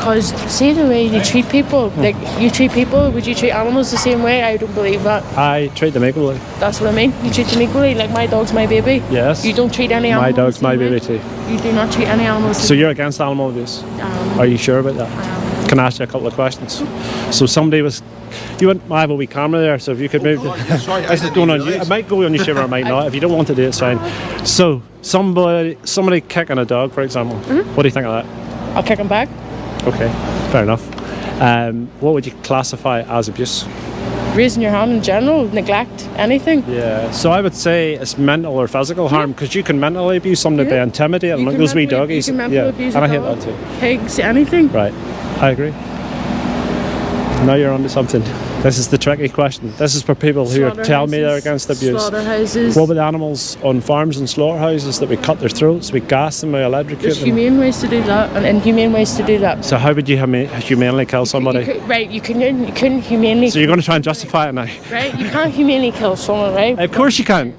Because see the way you treat people, like you treat people, would you treat animals the same way? I don't believe that. I treat them equally. That's what I mean. You treat them equally. Like my dog's my baby. Yes. You don't treat any animal. My dog's my baby too. You do not treat any animals. So you're against animal abuse? Are you sure about that? Can I ask you a couple of questions? So somebody was, I have a wee camera there, so if you could move. This is going on you. It might go on YouTube or it might not. If you don't want to do it, it's fine. So somebody kicking a dog, for example. What do you think of that? I'll kick him back. Okay, fair enough. What would you classify as abuse? Raising your hand in general, neglect, anything. Yeah, so I would say it's mental or physical harm, because you can mentally abuse somebody by intimidating, like those wee doggies. You can mentally abuse and a I hate dog, that too. pigs, anything. Right, I agree. Now you're onto something. This is the tricky question. This is for people who are telling me they're against abuse. Slaughterhouses. What about animals on farms and slaughterhouses that we cut their throats, we gas them, we electrocute There's them? humane ways to do that and inhumane ways to do that. So how would you humanely kill somebody? You couldn't humanely. So you're going to try and justify it now? Right, you can't humanely kill someone, right? Of course you can.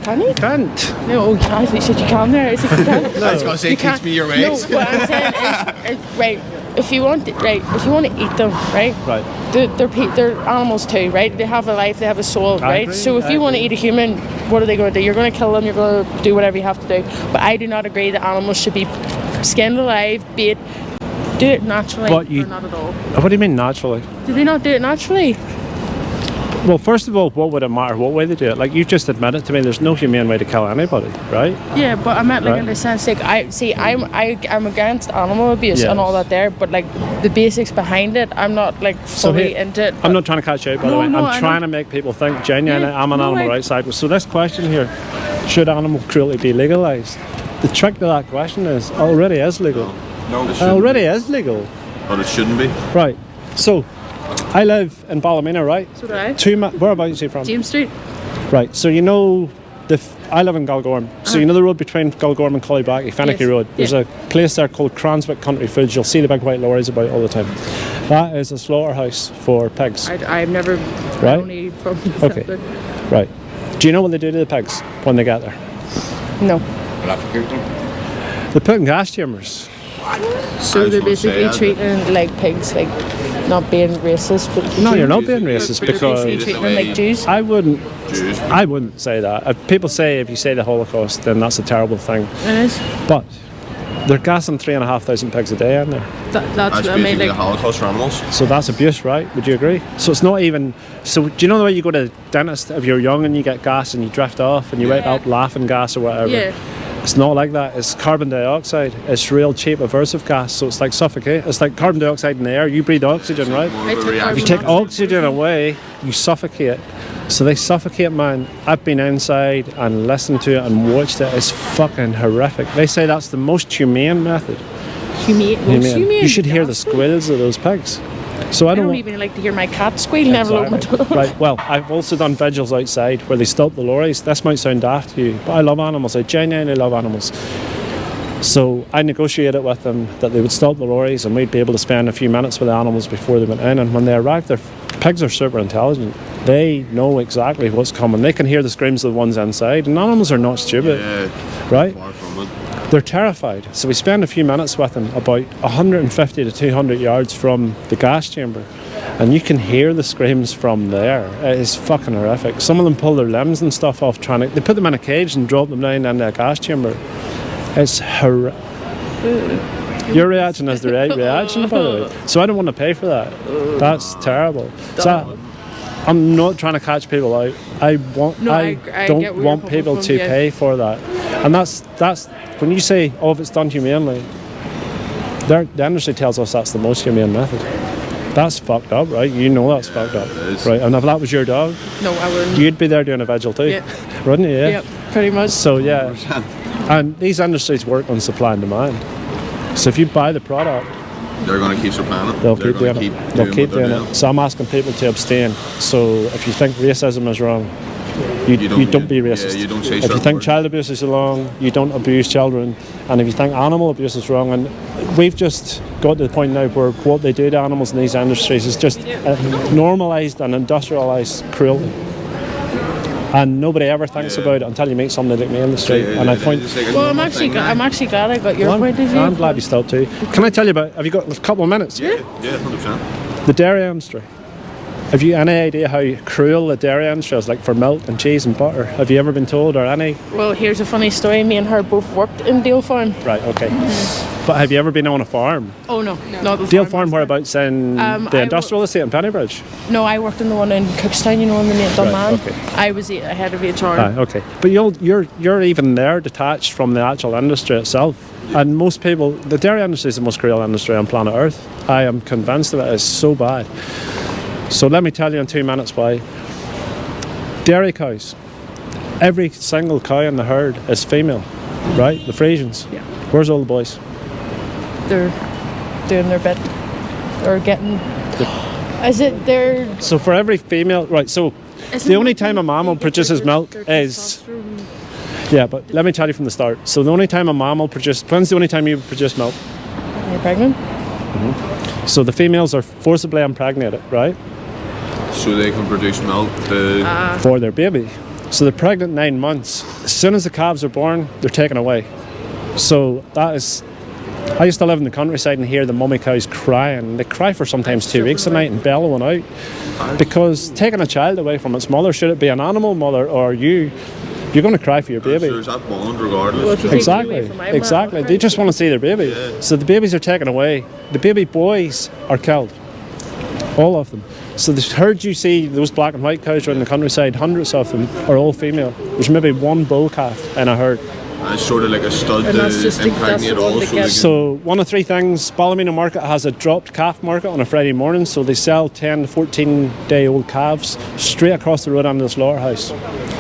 Can you? Can't. No, I think you can there. I said you can. I was going to say, teach me your ways. No, what I'm saying is, right, if you want to eat them, right? Right. They're animals too, right? They have a life, they have a soul, right? Agree, so if you want to eat a human, what are they going to do? You're going to kill them, you're going to do whatever you have to do. But I do not agree that animals should be skinned alive, bait. Do it naturally, or not at all. What do you mean naturally? Do they not do it naturally? Well, first of all, what would it matter what way they do it? Like, you've just admitted to me there's no humane way to kill anybody, right? Yeah, but I meant like in the sense, like I'm against animal abuse and all that there, but like the basics behind it, I'm not like fully into it. I'm not trying to catch you out, by the way. I'm trying to make people think genuinely I'm an animal rights activist. So this question here, should animal cruelty be legalised? The trick to that question is, it already is legal. No, it shouldn't. It already is legal. But it shouldn't be. Right. So, I live in Ballymena, right? So do I. Whereabouts are you from? James Street. Right. So you know, I live in Galgorm. So you know the road between Galgorm and Cullybacky, Fennicky Road. There's a place there called Cranswick Country Foods. You'll see the big white lorries about all the time. That is a slaughterhouse for pigs. I've never. Right. Okay. Right. Do you know what they do to the pigs when they get there? No. Electrocute them. They put in gas chambers. So they're basically treating like pigs, like not being racist, but no, you're not being racist because treating them like Jews. I wouldn't say that. If people say if you say the Holocaust, then that's a terrible thing. It is. But they're gassing 3,500 pigs a day in there. That's what I mean. Like the Holocaust for animals. So that's abuse, right? Would you agree? So it's not even. So do you know the way you go to the dentist if you're young and you get gas and you drift off and you wake up laughing gas or whatever? Yeah. It's not like that. It's carbon dioxide. It's real cheap aversive gas, so it's like suffocate. It's like carbon dioxide in the air. You breathe oxygen, right? If you take oxygen away, you suffocate. So they suffocate, man. I've been inside and listened to it and watched it. It's fucking horrific. They say that's the most humane method. Humane. You should hear the squeals of those pigs. So I don't even like to hear my cat squeal. Never open my door. Right. Well, I've also done vigils outside where they stop the lorries. This might sound daft to you, but I love animals. I genuinely love animals. So I negotiated with them that they would stop the lorries and we'd be able to spend a few minutes with the animals before they went in. And when they arrived, their pigs are super intelligent. They know exactly what's coming. They can hear the screams of the ones inside. And animals are not stupid, right? Far from it. They're terrified. So we spend a few minutes with them about 150 to 200 yards from the gas chamber. And you can hear the screams from there. It is fucking horrific. Some of them pull their limbs and stuff off trying to... They put them in a cage and drop them down into a gas chamber. It's horrific. Your reaction is the right reaction, by the way. So I don't want to pay for that. That's terrible. So I'm not trying to catch people out. I don't want people to pay for that. And that's when you say, oh, if it's done humanely, the industry tells us that's the most humane method. That's fucked up, right? You know that's fucked up, right? And if that was your dog, no, I wouldn't. You'd be there doing a vigil too, wouldn't you? Yeah, pretty much. So yeah, and these industries work on supply and demand. So if you buy the product, they're going to keep supplying it. They'll keep doing it. They'll keep doing it. So I'm asking people to abstain. So if you think racism is wrong, you don't be racist. You don't say if you think child abuse is wrong, you don't abuse children. And if you think animal abuse is wrong, and we've just got to the point now where what they do to animals in these industries is just normalised and industrialised cruelty. And nobody ever thinks about it until you meet somebody like me in the street. And I point. Well, I'm actually glad I got your point of view. I'm glad you stopped too. Can I tell you about? Have you got a couple of minutes? Yeah, 100%. The dairy industry. Have you any idea how cruel the dairy industry is, like for milk and cheese and butter? Have you ever been told or any? Well, here's a funny story. Me and her both worked in Dale Farm. Right. Okay. But have you ever been on a farm? Oh no, not the Dale Farm. Whereabouts in the industrial estate in Pennybridge? No, I worked in the one in Cookstown. You know, in the main Dunman. Okay. I was head of HR. Okay. But you're even there detached from the actual industry itself. And most people, the dairy industry is the most cruel industry on planet Earth. I am convinced of it. It's so bad. So let me tell you in 2 minutes why. Dairy cows. Every single cow in the herd is female, right? The Frisians. Yeah. Where's all the boys? They're doing their bit. Or getting... Is it they're... So for every female... Right, so the only time a mammal produces milk is... Yeah, but let me tell you from the start. So the only time a mammal produces... When's the only time you produce milk? You're pregnant? Mm-hmm. So the females are forcibly impregnated, right? So they can produce milk for their baby. So they're pregnant 9 months. As soon as the calves are born, they're taken away. So that is... I used to live in the countryside and hear the mummy cows crying. They cry for sometimes 2 weeks a night and bellowing out. Because taking a child away from its mother, should it be an animal mother or you're going to cry for your baby. So there's that bond regardless. Well, Exactly. They just want to see their baby. Yeah. So the babies are taken away. The baby boys are killed. All of them. So the herd you see, those black and white cows around the countryside, hundreds of them are all female. There's maybe one bull calf in a herd. And it's sort of like a stud to impregnate also. So one of 3 things, Ballymena Market has a dropped calf market on a Friday morning, so they sell 10 to 14 day old calves straight across the road under the slaughterhouse.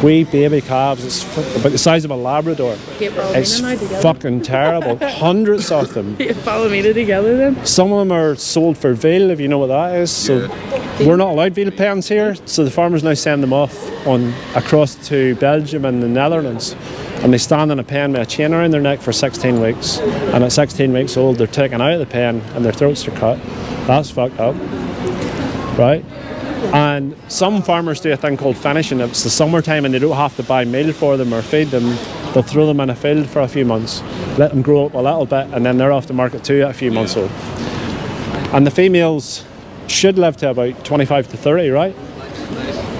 Wee baby calves, it's about the size of a Labrador. It's fucking terrible. Hundreds of them. Ballymena together then? Some of them are sold for veal, if you know what that is. So we're not allowed veal pens here, so the farmers now send them off across to Belgium and the Netherlands. And they stand in a pen with a chain around their neck for 16 weeks. And at 16 weeks old, they're taken out of the pen and their throats are cut. That's fucked up, right? And some farmers do a thing called finishing. It's the summertime and they don't have to buy meal for them or feed them. They'll throw them in a field for a few months, let them grow up a little bit, and then they're off the market too at a few months old. And the females should live to about 25 to 30, right?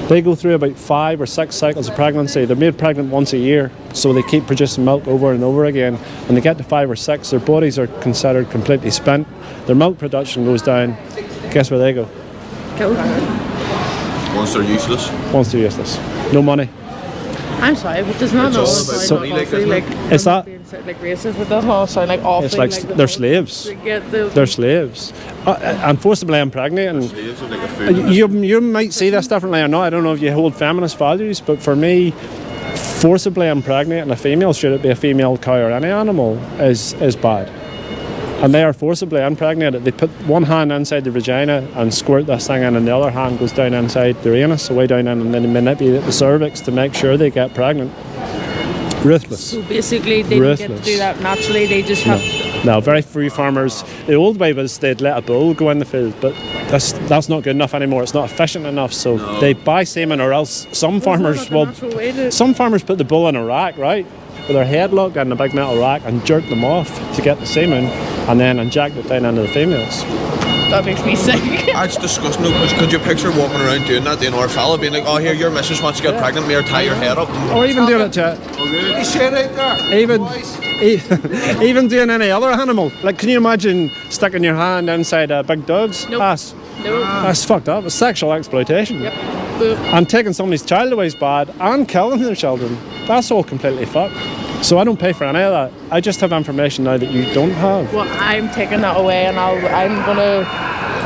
They go through about 5 or 6 cycles of pregnancy. They're made pregnant once a year, so they keep producing milk over and over again. When they get to 5 or 6, their bodies are considered completely spent. Their milk production goes down. Guess where they go? Killed. Once they're useless. Once they're useless. No money. I'm sorry, but does not know it's all about money, like, is that like racist? But does not sound like awful. it's like they're slaves. They're slaves. And forcibly impregnating. Slaves of like a food. You might see this differently or not. I don't know if you hold feminist values, but for me, forcibly impregnating a female, should it be a female cow or any animal, is bad. And they are forcibly impregnated. They put one hand inside the vagina and squirt this thing in, and the other hand goes down inside their anus, way down in, and then they manipulate the cervix to make sure they get pregnant. Ruthless. So basically, they don't get to do that naturally. They just have. No, very few farmers. The old way was they'd let a bull go in the field, but that's not good enough anymore. It's not efficient enough. So they buy semen, or else some farmers some farmers put the bull in a rack, right, with their head locked in a big metal rack and jerk them off to get the semen, and then inject it down into the females. That makes me sick. That's disgusting. Could you picture walking around doing that to another fella, being like, "Oh, here, your missus wants to get pregnant, may or tie your head up." Or even doing it to even doing any other animal. Like, can you imagine sticking your hand inside a big dog's ass? No. That's fucked up. It's sexual exploitation. Yep. And taking somebody's child away is bad, and killing their children. That's all completely fucked. So I don't pay for any of that. I just have information now that you don't have. Well, I'm taking that away, and I'm gonna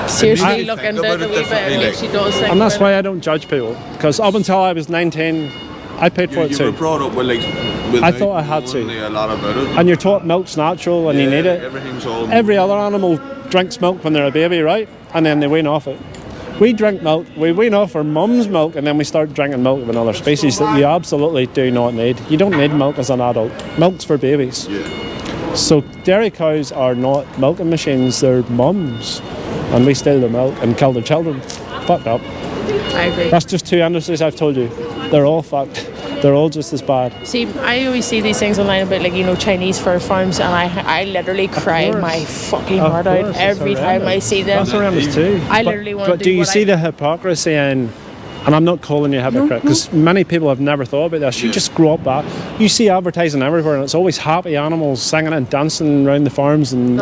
seriously look into it a wee bit if she does think. And that's why I don't judge people, because up until I was 19, I paid for it too. You were brought up with I thought I had to. A lot about it. And you're taught milk's natural and you need it. Everything's all. Every other animal drinks milk when they're a baby, right? And then they wean off it. We drink milk, we wean off our mum's milk, and then we start drinking milk of another species that you absolutely do not need. You don't need milk as an adult. Milk's for babies. Yeah. So dairy cows are not milking machines, they're mums. And we steal their milk and kill their children. Fucked up. I agree. That's just 2 industries I've told you. they're all fucked. They're all just as bad. See, I always see these things online about, like, you know, Chinese fur farms, and I literally cry my fucking heart out every time I see them. That's horrendous too. I literally want to But do you see the hypocrisy in? And I'm not calling you a hypocrite, because many people have never thought about this. You just grow up that. You see advertising everywhere, and it's always happy animals singing and dancing around the farms and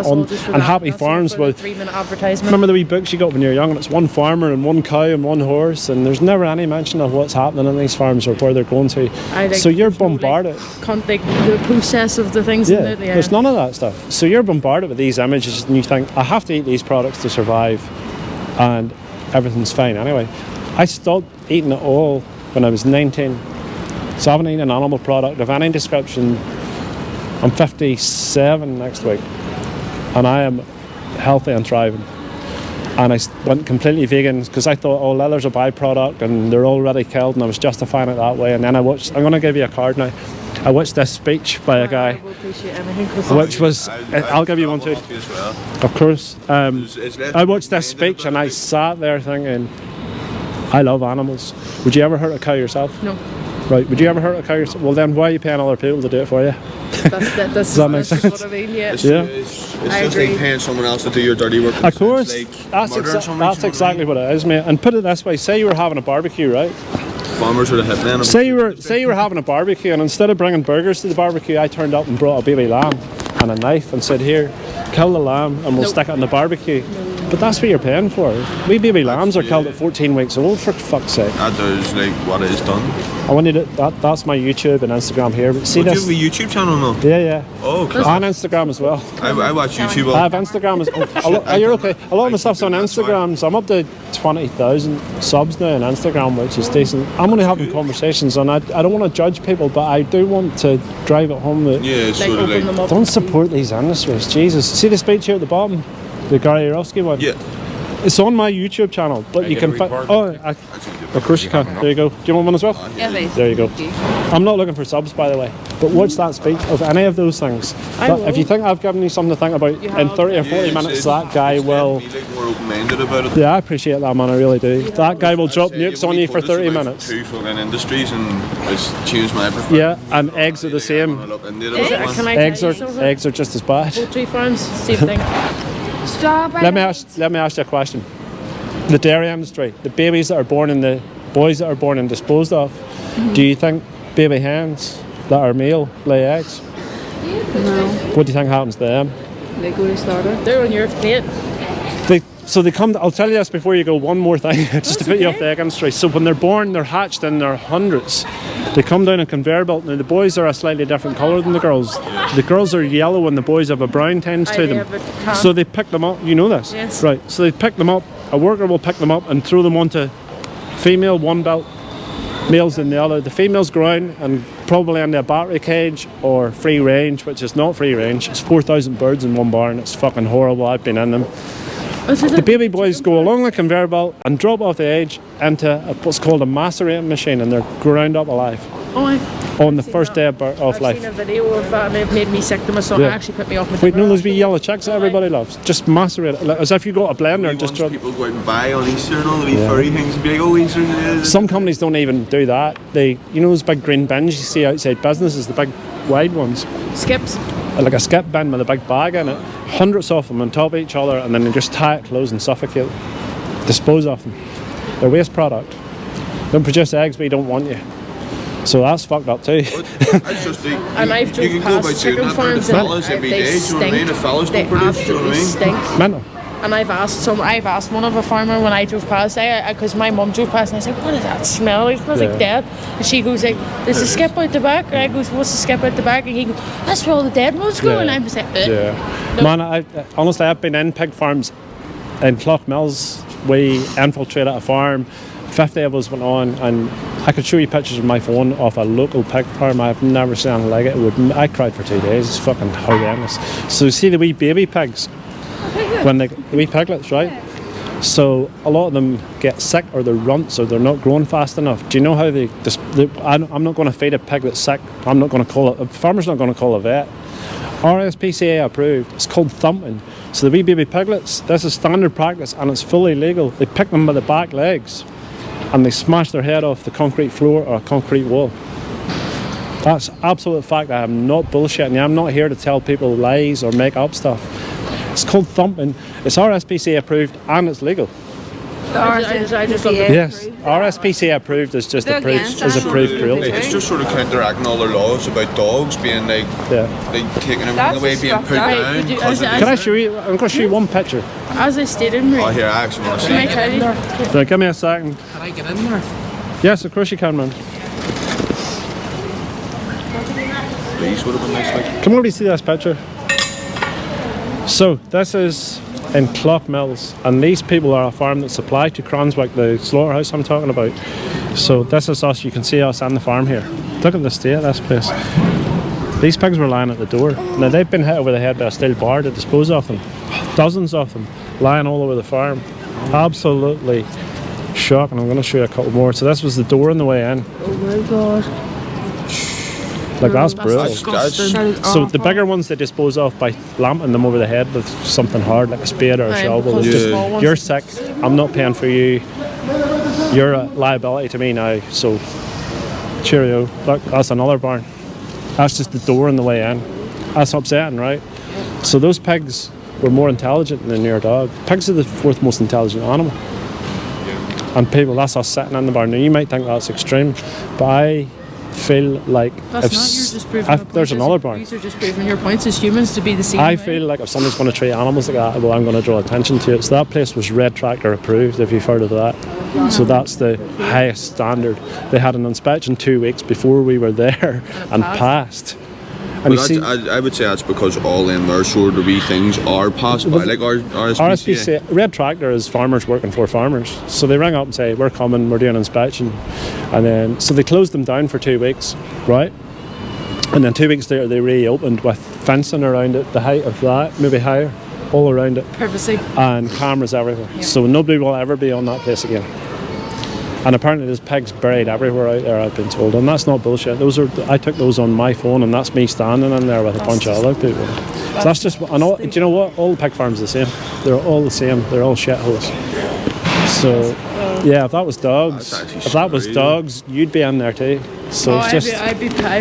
happy farms. With 3-minute advertisement. Remember the wee books you got when you were young, and it's one farmer and one cow and one horse, and there's never any mention of what's happening in these farms or where they're going to. So you're bombarded. The process of the things in it. Yeah. There's none of that stuff. So you're bombarded with these images, and you think, I have to eat these products to survive, and everything's fine anyway. I stopped eating it all when I was 19. So I haven't eaten an animal product of any description. I'm 57 next week, and I am healthy and thriving. And I went completely vegan because I thought, oh, leather's a byproduct and they're already killed, and I was justifying it that way. And then I'm going to give you a card now. I watched this speech by a guy, which was, I'll give you one too. Of course. I watched this speech and I sat there thinking, I love animals. Would you ever hurt a cow yourself? No. Right, would you ever hurt a cow yourself? Well, then why are you paying other people to do it for you? Does that make sense? What I mean, yeah. It's just like paying someone else to do your dirty work. Of course. Like that's exactly what it is, mate. And put it this way, say you were having a barbecue, right? Farmers are the hitmen. Say you were having a barbecue, and instead of bringing burgers to the barbecue, I turned up and brought a baby lamb and a knife and said, here, kill the lamb and we'll stick it in the barbecue. But that's what you're paying for. We baby lambs are killed at 14 weeks old, for fuck's sake. That does like what is done. I wanted it. That's my YouTube and Instagram here. But see this. Do you have a YouTube channel now? Yeah. Oh, cool. On Instagram as well. I watch YouTube. I have Instagram as well. You're okay. A lot of my stuff's on Instagram, so I'm up to 20,000 subs now on Instagram, which is decent. I'm only having conversations, and I don't want to judge people, but I do want to drive it home that don't support these industries. Jesus. See the speech here at the bottom? The Gary Yarovsky one? Yeah. It's on my YouTube channel, but you can find. Of course you can. There you go. Do you want one as well? Yeah, please. There you go. I'm not looking for subs, by the way, but watch that speech of any of those things. If you think I've given you something to think about in 30 or 40 minutes, that guy will. Yeah, I appreciate that, man. I really do. That guy will drop nukes on you for 30 minutes. Two fucking industries, and it's changed my perspective. Yeah, and eggs are the same. Eggs are just as bad. Poultry farms, same thing. Let me ask you a question. The dairy industry, the babies that are born and the boys that are born and disposed of, do you think baby hens that are male lay eggs? No. What do you think happens to them? They go to slaughter. They're on your plate. They come. I'll tell you this before you go. One more thing, just to put you off the egg industry. So when they're born, they're hatched in their hundreds. They come down a conveyor belt. Now the boys are a slightly different colour than the girls. The girls are yellow and the boys have a brown tinge to them. So they pick them up. You know this, yes? Right. So they pick them up. A worker will pick them up and throw them onto female one belt, males in the other. The females ground and probably into a battery cage or free range, which is not free range. It's 4,000 birds in one barn. It's fucking horrible. I've been in them. The baby boys go along the conveyor belt and drop off the edge into what's called a macerating machine, and they're ground up alive on the first day of life. I've seen a video of that, and it made me sick to my stomach. It actually put me off my Wait, no, those wee yellow chicks that everybody loves. Just macerate it, like, as if you got a blender and just people go out and buy on Easter and all the wee furry things and be like, oh, Easter. Some companies don't even do that. You know those big green bins you see outside businesses, the big wide ones? Skips. Like a skip bin with a big bag in it. Hundreds of them on top of each other, and then they just tie it closed and suffocate. Dispose of them. They're waste product. Don't produce eggs, we don't want you. So that's fucked up too. And I've drove past chicken farms and they stink. They absolutely stink. Mental. And I've asked one of a farmer when I drove past, because my mum drove past, and I said, what does that smell like? It smells like dead. And she goes like, there's a skip out the back. And I goes, what's the skip out the back? And he goes, that's where all the dead ones go. And I'm just like, No. Man, honestly, I've been in pig farms in Cloughmills. We infiltrated a farm. 50 of us went on, and I could show you pictures on my phone of a local pig farm. I've never seen anything like it. I cried for 2 days. It's fucking horrendous. So see the wee baby pigs? When the wee piglets, right? So a lot of them get sick, or they're runts, or they're not growing fast enough. Do you know how I'm not going to feed a pig that's sick. I'm not going to call it. A farmer's not going to call a vet. RSPCA approved. It's called thumping. So the wee baby piglets, this is standard practice, and it's fully legal. They pick them by the back legs, and they smash their head off the concrete floor or a concrete wall. That's absolute fact. I am not bullshitting you. I'm not here to tell people lies or make up stuff. It's called thumping. It's RSPCA approved and it's legal. I just love Yes, RSPCA approved is just approved cruelty. It's just sort of counteracting all their laws about dogs being like taking everything away, being put down. Can I show you? I'm going to show you one picture. As I stated, Marie. Oh, here, I actually want to see Can I it. tell you? Right, give me a second. Can I get in there? Yes, of course you can, man. These would have been nice. Like. Come over to see this picture. So this is in Clough-Mills, and these people are a farm that supply to Cranswick, the slaughterhouse I'm talking about. So this is us. You can see us and the farm here. Look at the state of this place. These pigs were lying at the door. Now they've been hit over the head by a steel bar to dispose of them. Dozens of them lying all over the farm. Absolutely shocking. I'm going to show you a couple more. So this was the door on the way in. Oh my god. Like that's brutal. disgusting. So the bigger ones they dispose of by lamping them over the head with something hard like a spade or a Right, shovel. because It's the just, small ones- you're sick. I'm not paying for you. You're a liability to me now. So cheerio. Look, that's another barn. That's just the door on the way in. That's upsetting, right? So those pigs were more intelligent than your dog. Pigs are the fourth most intelligent animal. And people, that's us sitting in the barn. Now you might think that's extreme, but I feel like That's if not, you're just proving your there's points. another barn. These are just proving your points as humans to be the same I way. feel like if somebody's going to treat animals like that, well, I'm going to draw attention to it. So that place was Red Tractor approved, if you've heard of that. So that's the highest standard. They had an inspection 2 weeks before we were there and passed. And But you see, I would say that's because all them there sort of wee things are passed by, like our RSPCA. RSPCA, Red Tractor is farmers working for farmers. So they ring up and say, we're coming, we're doing an inspection. And then, so they closed them down for 2 weeks, right? And then 2 weeks later they reopened with fencing around it, the height of that, maybe higher, all around it. Privacy. And cameras everywhere. So nobody will ever be on that place again. And apparently there's pigs buried everywhere out there, I've been told. And that's not bullshit. I took those on my phone, and that's me standing in there with a bunch of other people. So that's just, and all, do you know what? All the pig farms are the same. They're all the same. They're all shitholes. So, yeah, if that was dogs, you'd be in there too. So it's just, I'd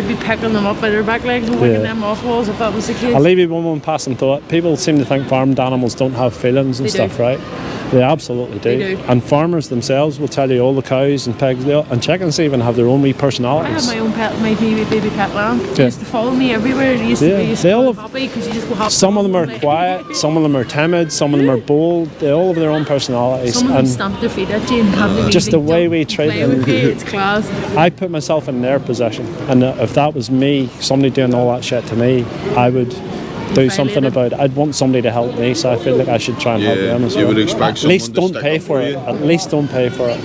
be picking them up by their back legs and wicking them off walls if that was the case. I'll leave you one passing thought. People seem to think farmed animals don't have feelings and stuff, right? They absolutely do. They do. And farmers themselves will tell you all the cows and pigs and chickens even have their own wee I personalities. had my own pet, my baby pet lamb. It Yeah. used to follow me everywhere. It used to be they all so have- happy because you just go hop. Some of them are quiet, some of them are timid, some of them are bold. They all have their own personalities. Some of them And stamp their feet at you and have the just the way we treat play them. with you. It's class. I put myself in their position, and if that was me, somebody doing all that shit to me, I would do something about it. I'd want somebody to help me, so I feel like I should try and help them as well. You would expect At least someone to don't stick pay up for for it. you. At least don't pay for it.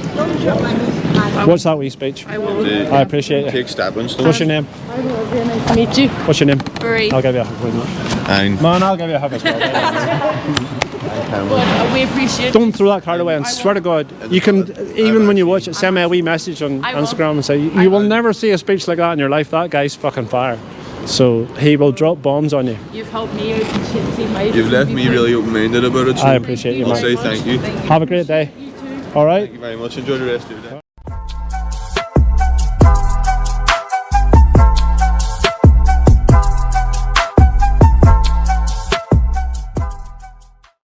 What's that wee speech? I will. I appreciate it. Take stepping stones. What's your name? Nice to meet you. What's your name? Marie. I'll give you a hug. Wouldn't I? And Man, I'll give you a hug as well. Well, we appreciate Don't throw that card away, and swear to God, you can, even when you watch it, send me a wee message on I will. Instagram and say, you will never see a speech like that in your life. That guy's fucking fire. So he will drop bombs on you. You've helped me out and shit, see my you've left me really open-minded about it. So I appreciate you, I'll man. say thank you. Have a great day. All right. Thank you very much. Enjoy the rest of your day.